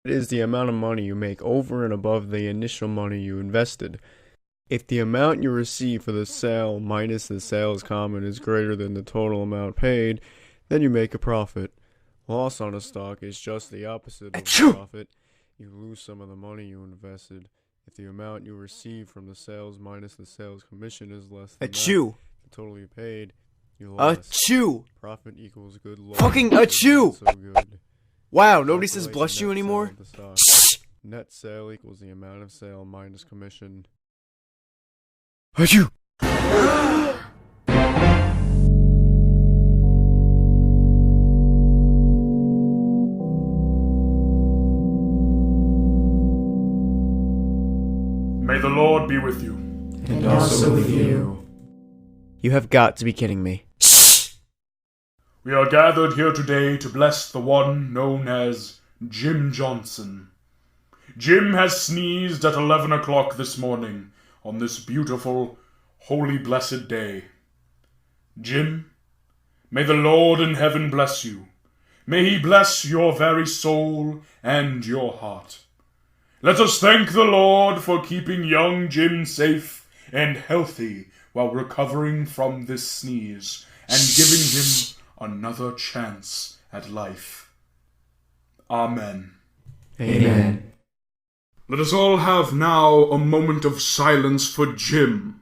is the amount of money you make over and above the initial money you invested. If the amount you receive for the sale minus the sales common is greater than the total amount paid, then you make a profit. Loss on a stock is just the opposite of a profit. You lose some of the money you invested. If the amount you receive from the sales minus the sales commission is less than the total you paid, you lost. Profit equals good loss. Fucking achoo! So good. Wow, nobody says bless you anymore? Net sale equals the amount of sale minus commission. Achoo! May the Lord be with you. And also with you. You have got to be kidding me. We are gathered here today to bless the one known as Jim Johnson. Jim has sneezed at 11 o'clock this morning on this beautiful, holy, blessed day. Jim, may the Lord in heaven bless you. May he bless your very soul and your heart. Let us thank the Lord for keeping young Jim safe and healthy while recovering from this sneeze and giving him another chance at life. Amen. Amen. Let us all have now a moment of silence for Jim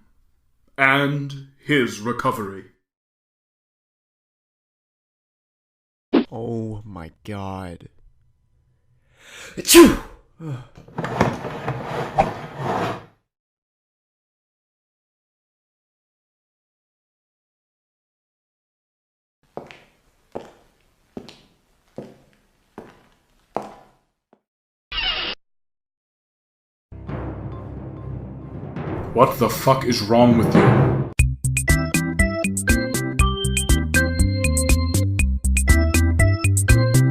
and his recovery. Oh my god. Achoo! What the fuck is wrong with you?